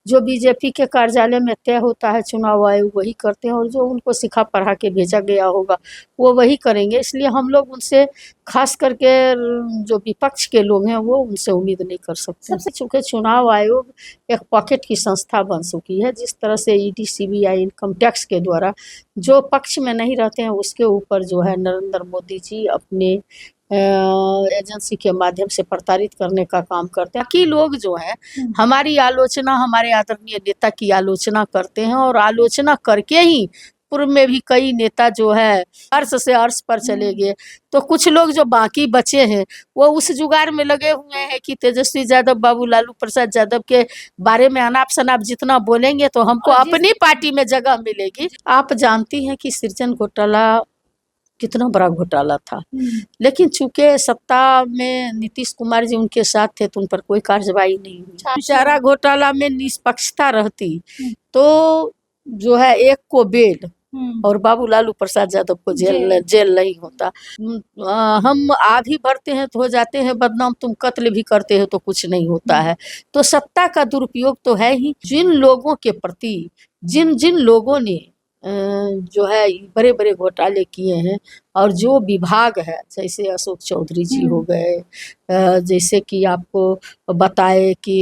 जो बीजेपी के कार्यालय में तय होता है चुनाव आयोग वही करते हैं, और जो उनको सिखा पढ़ा के भेजा गया होगा वो वही करेंगे। इसलिए हम लोग उनसे खास करके जो विपक्ष के लोग हैं वो उनसे उम्मीद नहीं कर सकते। चूँकि चुनाव आयोग एक पॉकेट की संस्था बन चुकी है, जिस तरह से ईडी, सीबीआई, इनकम टैक्स के द्वारा जो पक्ष में नहीं रहते हैं उसके ऊपर जो है नरेंद्र मोदी जी अपने एजेंसी के माध्यम से प्रताड़ित करने का काम करते हैं। बाकी लोग जो हैं हमारी आलोचना, हमारे आदरणीय नेता की आलोचना करते हैं, और आलोचना करके ही पूर्व में भी कई नेता जो है अर्श से अर्श पर चले गए। तो कुछ लोग जो बाकी बचे हैं वो उस जुगाड़ में लगे हुए हैं कि तेजस्वी यादव बाबू, लालू प्रसाद यादव के बारे में अनाप शनाप जितना बोलेंगे तो हमको अपनी पार्टी में जगह मिलेगी। आप जानती हैं कि सृजन घोटाला कितना बड़ा घोटाला था, लेकिन चूंकि सत्ता में नीतीश कुमार जी उनके साथ थे तो उन पर कोई कार्रवाई नहीं हुई। चारा घोटाला में निष्पक्षता रहती तो जो है एक को बेल और बाबू लालू प्रसाद यादव को जेल नहीं होता। हम आधी भरते हैं तो हो जाते हैं बदनाम, तुम कत्ल भी करते हो तो कुछ नहीं होता है। तो सत्ता का दुरुपयोग तो है ही। जिन लोगों के प्रति जिन जिन लोगों ने जो है बड़े बड़े घोटाले किए हैं, और जो विभाग है जैसे अशोक चौधरी जी हो गए, जैसे कि आपको बताए कि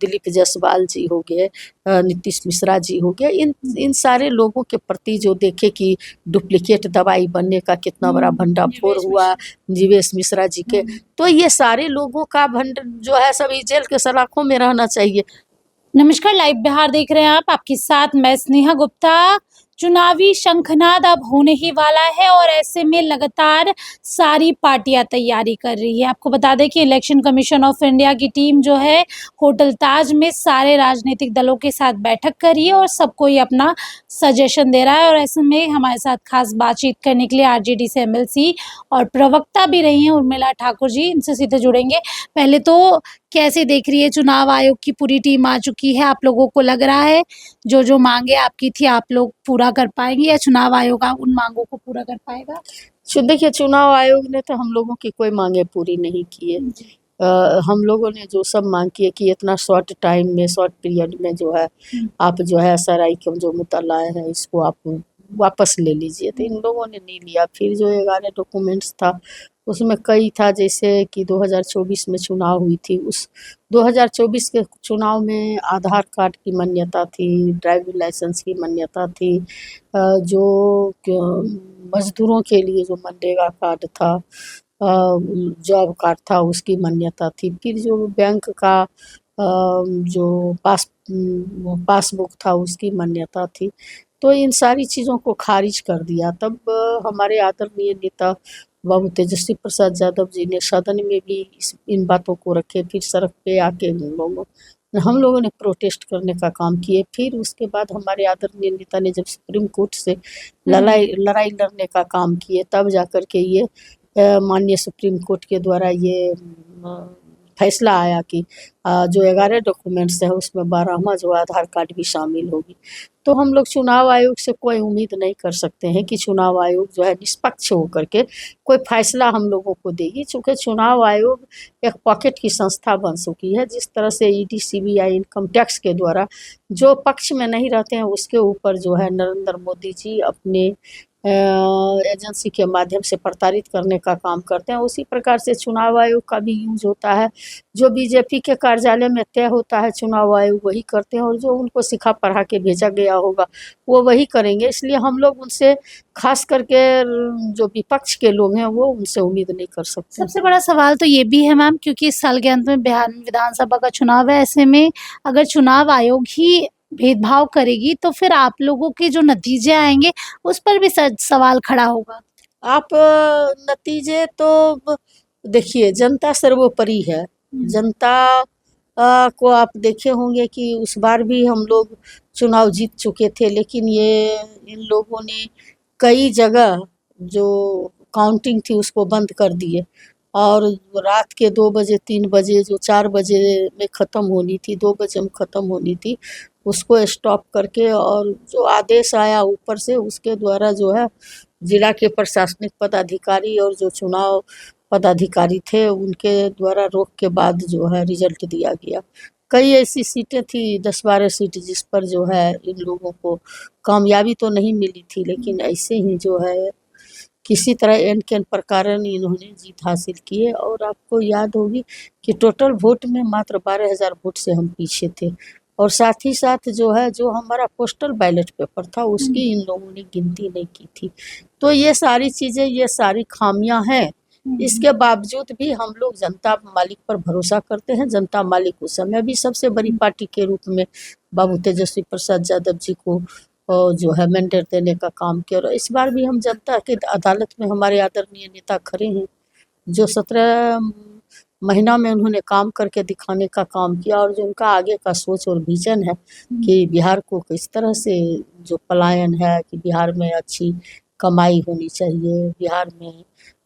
दिलीप जायसवाल जी हो गए, नीतीश मिश्रा जी हो गए, इन सारे लोगों के प्रति जो देखे कि डुप्लीकेट दवाई बनने का कितना बड़ा भंडाफोड़ हुआ जीवेश मिश्रा जी के, तो ये सारे लोगों का जो है सभी जेल के सलाखों में रहना चाहिए। नमस्कार, लाइव बिहार देख रहे हैं आप, आपके साथ मैं स्नेहा गुप्ता। चुनावी शंखनाद अब होने ही वाला है और ऐसे में लगातार सारी पार्टियां तैयारी कर रही है। आपको बता दें कि इलेक्शन कमीशन ऑफ इंडिया की टीम जो है होटल ताज में सारे राजनीतिक दलों के साथ बैठक कर रही है और सबको ही अपना सजेशन दे रहा है। और ऐसे में हमारे साथ खास बातचीत करने के लिए आरजेडी से एमएलसी और प्रवक्ता भी रही हैं उर्मिला ठाकुर जी, इनसे सीधे जुड़ेंगे। पहले तो कैसे देख रही है, चुनाव आयोग की पूरी टीम आ चुकी है, आप लोगों को लग रहा है जो मांगे आपकी थी आप लोग पूरा कर पाएंगे या चुनाव आयोग उन मांगों को पूरा कर पाएगा? देखिए, चुनाव आयोग ने तो हम लोगों की कोई मांगे पूरी नहीं की है। हम लोगों ने जो सब मांग की है कि इतना शॉर्ट टाइम में, शॉर्ट पीरियड में जो है आप जो है SRI का जो मुद्दा लाए हैं इसको आप वापस ले लीजिए, तो इन लोगों ने नहीं लिया। फिर जो 11 डॉक्यूमेंट्स था उसमें कई था, जैसे कि 2024 में चुनाव हुई थी, उस 2024 के चुनाव में आधार कार्ड की मान्यता थी, ड्राइविंग लाइसेंस की मान्यता थी, जो मजदूरों के लिए जो मनरेगा कार्ड था, जॉब कार्ड था, उसकी मान्यता थी। फिर जो बैंक का जो पासबुक था उसकी मान्यता थी। तो इन सारी चीज़ों को खारिज कर दिया। तब हमारे आदरणीय नेता बाबू तेजस्वी प्रसाद यादव जी ने सदन में भी इन बातों को रखे। फिर सड़क पे आके हम लोगों ने प्रोटेस्ट करने का काम किए। फिर उसके बाद हमारे आदरणीय नेता ने जब सुप्रीम कोर्ट से लड़ाई लड़ने का काम किए, तब जाकर के ये माननीय सुप्रीम कोर्ट के द्वारा ये फैसला आया कि जो 11 डॉक्यूमेंट्स है उसमें 12वां जो आधार कार्ड भी शामिल होगी। तो हम लोग चुनाव आयोग से कोई उम्मीद नहीं कर सकते हैं कि चुनाव आयोग जो है निष्पक्ष होकर के कोई फैसला हम लोगों को देगी, चूँकि चुनाव आयोग एक पॉकेट की संस्था बन चुकी है। जिस तरह से ईडी, सीबीआई, इनकम टैक्स के द्वारा जो पक्ष में नहीं रहते हैं उसके ऊपर जो है नरेंद्र मोदी जी अपने एजेंसी के माध्यम से प्रताड़ित करने का काम करते हैं। उसी प्रकार से चुनाव आयोग का भी यूज होता है। जो बीजेपी के कार्यालय में तय होता है चुनाव आयोग वही करते हैं, और जो उनको सिखा पढ़ा के भेजा गया होगा वो वही करेंगे। इसलिए हम लोग उनसे खास करके जो विपक्ष के लोग हैं वो उनसे उम्मीद नहीं कर सकते। सबसे बड़ा सवाल तो ये भी है मैम, क्योंकि इस साल के अंत में बिहार में विधानसभा का चुनाव है, ऐसे में अगर चुनाव आयोग ही भेदभाव करेगी तो फिर आप लोगों के जो नतीजे आएंगे उस पर भी सवाल खड़ा होगा। आप नतीजे तो देखिए, जनता सर्वोपरि है। जनता को आप देखे होंगे कि उस बार भी हम लोग चुनाव जीत चुके थे, लेकिन ये इन लोगों ने कई जगह जो काउंटिंग थी उसको बंद कर दिए, और रात के 2 बजे 3 बजे जो 4 बजे में ख़त्म होनी थी, 2 बजे में ख़त्म होनी थी, उसको स्टॉप करके, और जो आदेश आया ऊपर से उसके द्वारा जो है जिला के प्रशासनिक पदाधिकारी और जो चुनाव पदाधिकारी थे उनके द्वारा रोक के बाद जो है रिजल्ट दिया गया। कई ऐसी सीटें थी 10-12 सीट जिस पर जो है इन लोगों को कामयाबी तो नहीं मिली थी, लेकिन ऐसे ही जो है किसी तरह एन के प्रकारण इन्होंने जीत हासिल की है। और आपको याद होगी कि टोटल वोट में मात्र 12,000 वोट से हम पीछे थे, और साथ ही साथ जो है जो हमारा पोस्टल बैलेट पेपर था उसकी इन लोगों ने गिनती नहीं की थी। तो ये सारी चीज़ें, ये सारी खामियां हैं। इसके बावजूद भी हम लोग जनता मालिक पर भरोसा करते हैं। जनता मालिक उस समय भी सबसे बड़ी पार्टी के रूप में बाबू तेजस्वी प्रसाद यादव जी को जो है मैंडेट देने का काम किया, और इस बार भी हम जनता की अदालत में हमारे आदरणीय नेता खड़े हैं, जो 17 महीना में उन्होंने काम करके दिखाने का काम किया, और जो उनका आगे का सोच और विजन है कि बिहार को किस तरह से जो पलायन है, कि बिहार में अच्छी कमाई होनी चाहिए, बिहार में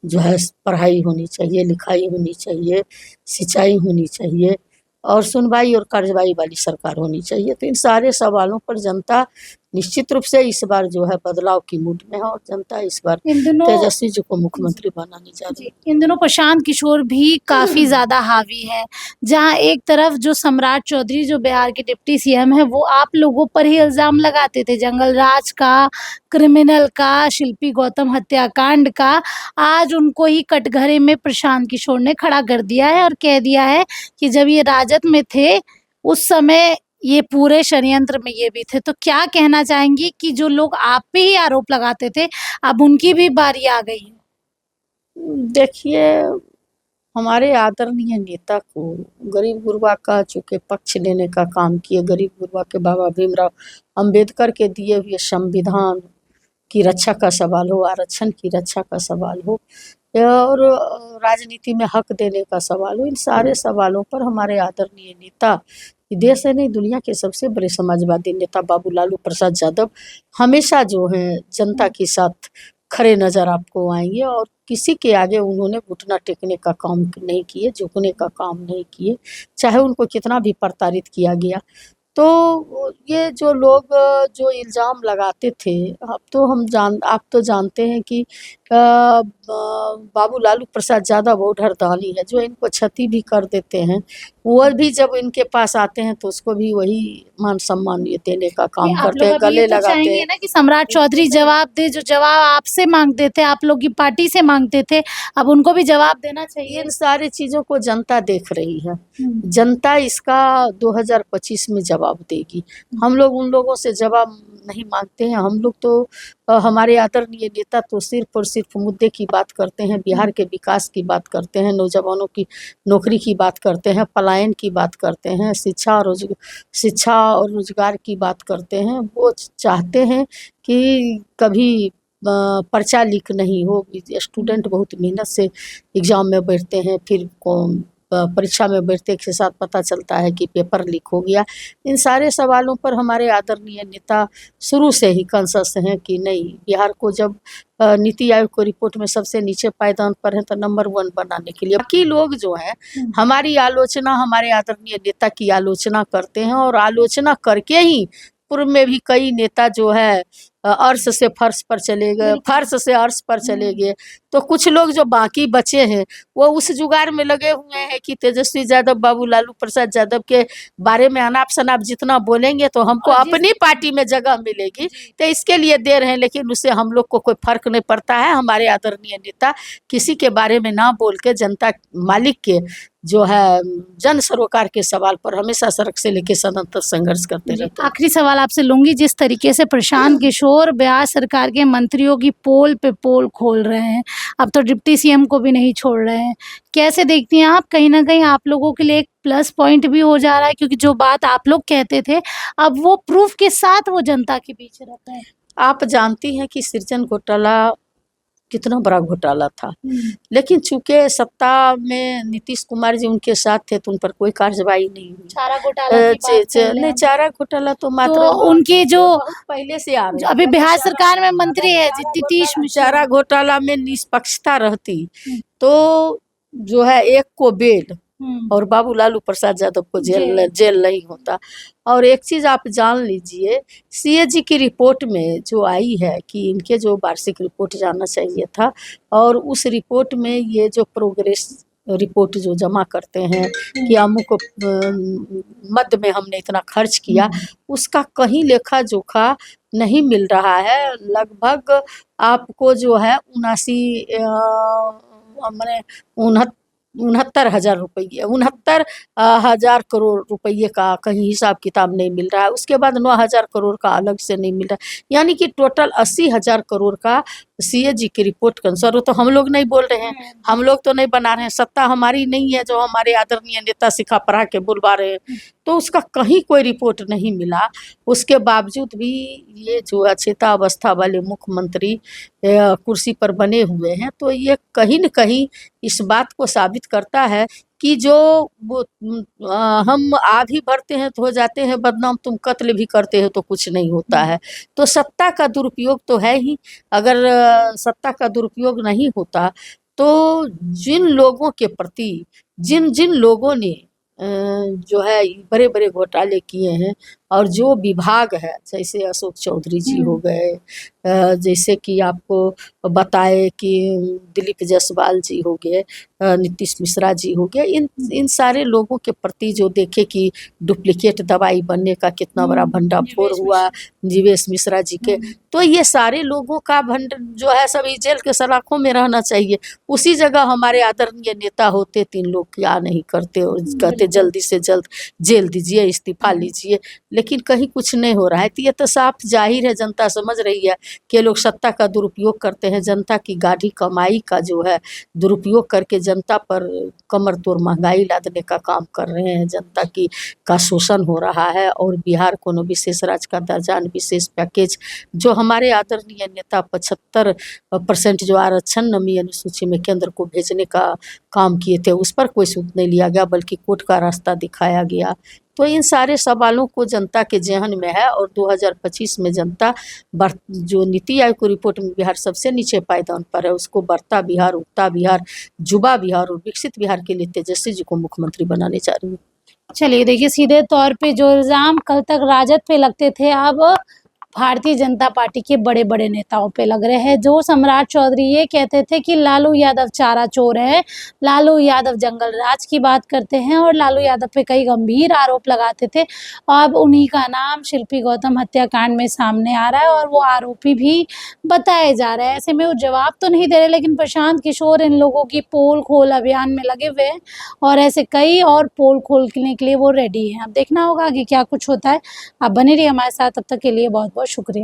जो है पढ़ाई होनी चाहिए, लिखाई होनी चाहिए, सिंचाई होनी चाहिए, और सुनवाई और कार्रवाई वाली सरकार होनी चाहिए। तो इन सारे सवालों पर जनता निश्चित रूप से इस बार जो है बदलाव की मूड में है, और जनता इस बार इन दिनों तेजस्वी जी को मुख्यमंत्री बनाने जा रही है। इन दिनों प्रशांत किशोर भी काफी ज्यादा हावी है, जहां एक तरफ जो सम्राट चौधरी जो बिहार के डिप्टी सीएम है वो आप लोगों पर ही इल्जाम लगाते थे, जंगल राज का, क्रिमिनल का, शिल्पी गौतम हत्याकांड का। आज उनको ही कटघरे में प्रशांत किशोर ने खड़ा कर दिया है और कह दिया है कि जब ये राजद में थे उस समय ये पूरे षड्यंत्र में ये भी थे। तो क्या कहना चाहेंगी कि जो लोग आप पे ही आरोप लगाते थे अब उनकी भी बारी आ गई है? देखिए, हमारे आदरणीय नेता को गरीब गुरबा का चूँकि पक्ष लेने का काम किए, गरीब गुरबा के बाबा भीमराव अंबेडकर के दिए हुए संविधान की रक्षा का सवाल हो, आरक्षण की रक्षा का सवाल हो, और राजनीति में हक देने का सवाल हो, इन सारे सवालों पर हमारे आदरणीय नेता, देश है नहीं दुनिया के सबसे बड़े समाजवादी नेता बाबू लालू प्रसाद यादव हमेशा जो है जनता के साथ खड़े नज़र आपको आएंगे, और किसी के आगे उन्होंने घुटना टेकने का काम नहीं किए, झुकने का काम नहीं किए, चाहे उनको कितना भी प्रताड़ित किया गया। तो ये जो लोग जो इल्ज़ाम लगाते थे, आप तो जानते हैं कि बाबू लालू प्रसाद यादव बहुत हरदानी है, जो इनको क्षति भी कर देते हैं, वो भी जब इनके पास आते हैं तो उसको भी वही मान सम्मान ये देने का काम आप करते लोग हैं, अभी गले ये तो लगाते चाहेंगे हैं। ना कि सम्राट चौधरी जवाब दे, जो जवाब आपसे मांगते थे, आप लोग की पार्टी से मांगते थे, अब उनको भी जवाब देना चाहिए। इन सारी चीज़ों को जनता देख रही है, जनता इसका 2025 में जवाब देगी। हम लोग उन लोगों से जवाब नहीं मांगते हैं। हम लोग तो हमारे आदरणीय नेता तो सिर्फ और सिर्फ मुद्दे की बात करते हैं, बिहार के विकास की बात करते हैं, नौजवानों की नौकरी की बात करते हैं, पलायन की बात करते हैं, शिक्षा और रोजगार की बात करते हैं। वो चाहते हैं कि कभी पर्चा लीक नहीं हो। स्टूडेंट बहुत मेहनत से एग्ज़ाम में बैठते हैं, फिर परीक्षा में बैठते के साथ पता चलता है कि पेपर लीक हो गया। इन सारे सवालों पर हमारे आदरणीय नेता शुरू से ही कंसस हैं कि नहीं, बिहार को जब नीति आयोग को रिपोर्ट में सबसे नीचे पायदान पर है तो नंबर 1 बनाने के लिए बाकी लोग जो हैं हमारी आलोचना, हमारे आदरणीय नेता की आलोचना करते हैं, और आलोचना करके ही पूर्व में भी कई नेता जो है अर्श से फर्श पर चले गए, फर्श से अर्श पर चले गए। तो कुछ लोग जो बाकी बचे हैं वो उस जुगाड़ में लगे हुए हैं कि तेजस्वी यादव, बाबू लालू प्रसाद यादव के बारे में अनाप शनाप जितना बोलेंगे तो हमको अपनी पार्टी में जगह मिलेगी, तो इसके लिए दे रहे हैं। लेकिन उससे हम लोग को कोई फर्क नहीं पड़ता है। हमारे आदरणीय नेता किसी के बारे में ना बोल के जनता मालिक के जो है जन सरोकार के सवाल पर हमेशा सड़क से लेके सदन तक संघर्ष करते रहते हैं। आखिरी सवाल आपसे लूंगी, जिस तरीके से प्रशांत किशोर बिहार सरकार के मंत्रियों की पोल पे पोल खोल रहे हैं, अब तो डिप्टी सीएम को भी नहीं छोड़ रहे हैं, कैसे देखती हैं आप? कहीं ना कहीं आप लोगों के लिए एक प्लस पॉइंट भी हो जा रहा है, क्योंकि जो बात आप लोग कहते थे अब वो प्रूफ के साथ वो जनता के बीच रहता है। आप जानती हैं कि सृजन घोटाला कितना बड़ा घोटाला था, लेकिन चूंकि सत्ता में नीतीश कुमार जी उनके साथ थे तो उन पर कोई कार्रवाई नहीं हुई। चारा घोटाला की बात कर रहे हैं। नहीं, चारा घोटाला तो मात्र तो उनके जो पहले से आ रहे अभी बिहार सरकार में मंत्री है नीतीश मिश्रा, चारा घोटाला में निष्पक्षता रहती तो जो है एक को बेल और बाबू लालू प्रसाद यादव को जेल नहीं होता। और एक चीज़ आप जान लीजिए, सीएजी की रिपोर्ट में जो आई है कि इनके जो वार्षिक रिपोर्ट जाना चाहिए था, और उस रिपोर्ट में ये जो प्रोग्रेस रिपोर्ट जो जमा करते हैं कि अमुक मद में हमने इतना खर्च किया, उसका कहीं लेखा जोखा नहीं मिल रहा है। लगभग आपको जो है 69 करोड़ रुपये का कहीं हिसाब किताब नहीं मिल रहा है। उसके बाद 9,000 करोड़ का अलग से नहीं मिल रहा है, यानी कि टोटल 80,000 करोड़ का CAG की रिपोर्ट कंसर्न हो। तो हम लोग नहीं बोल रहे हैं, हम लोग तो नहीं बना रहे हैं, सत्ता हमारी नहीं है जो हमारे आदरणीय नेता सिखा पढ़ा के बुलवा रहे हैं, तो उसका कहीं कोई रिपोर्ट नहीं मिला। उसके बावजूद भी ये जो अचेता अवस्था वाले मुख्यमंत्री कुर्सी पर बने हुए हैं, तो ये कहीं न कहीं इस बात को साबित करता है कि जो वो हम आधी भरते हैं तो हो जाते हैं बदनाम, तुम कत्ल भी करते हो तो कुछ नहीं होता है। तो सत्ता का दुरुपयोग तो है ही। अगर सत्ता का दुरुपयोग नहीं होता तो जिन लोगों के प्रति जिन जिन लोगों ने जो है बड़े-बड़े घोटाले किए हैं और जो विभाग है, जैसे अशोक चौधरी जी हो गए, जैसे कि आपको बताए कि दिलीप जायसवाल जी हो गए, नीतीश मिश्रा जी हो गए, इन सारे लोगों के प्रति जो देखे कि डुप्लीकेट दवाई बनने का कितना बड़ा भंडाफोड़ हुआ, जीवेश मिश्रा जी के, तो ये सारे लोगों का जो है सभी जेल के सलाखों में रहना चाहिए। उसी जगह हमारे आदरणीय नेता होते, 3 लोग क्या नहीं करते और कहते जल्दी से जल्द जेल दीजिए, इस्तीफा लीजिए, लेकिन कहीं कुछ नहीं हो रहा है। तो ये तो साफ जाहिर है, जनता समझ रही है कि ये लोग सत्ता का दुरुपयोग करते हैं, जनता की गाढ़ी कमाई का जो है दुरुपयोग करके जनता पर कमर तोड़ महंगाई लादने का काम कर रहे हैं। जनता का शोषण हो रहा है और बिहार को विशेष राज्य का दर्जा, विशेष पैकेज जो हमारे आदरणीय नेता 75% जो आरक्षण नमी अनुसूची में केंद्र को भेजने का काम किए थे, उस पर कोई सूद नहीं लिया गया, बल्कि कोर्ट का रास्ता दिखाया गया। तो इन सारे सवालों को जनता के जेहन में है और 2025 में जनता जो नीति आयोग की रिपोर्ट में बिहार सबसे नीचे पायदान पर है, उसको बढ़ता बिहार, उगता बिहार, जुबा बिहार और विकसित बिहार के लिए तेजस्वी जी को मुख्यमंत्री बनाने जा रही है। चलिए देखिए, सीधे तौर पे जो इल्ज़ाम कल तक राजद पे लगते थे, अब भारतीय जनता पार्टी के बड़े-बड़े नेताओं पे लग रहे हैं। जो सम्राट चौधरी ये कहते थे कि लालू यादव चारा चोर है, लालू यादव जंगल राज की बात करते हैं और लालू यादव पे कई गंभीर आरोप लगाते थे। अब उन्हीं का नाम शिल्पी गौतम हत्याकांड में सामने आ रहा है और वो आरोपी भी बताए जा रहे हैं। ऐसे में वो जवाब तो नहीं दे रहे, लेकिन प्रशांत किशोर इन लोगों की पोल खोल अभियान में लगे हुए हैं और ऐसे कई और पोल खोलने के लिए वो रेडी हैं। अब देखना होगा कि क्या कुछ होता है। आप बने रहिए हमारे साथ, तब तक के लिए बहुत बहुत शुक्रिया।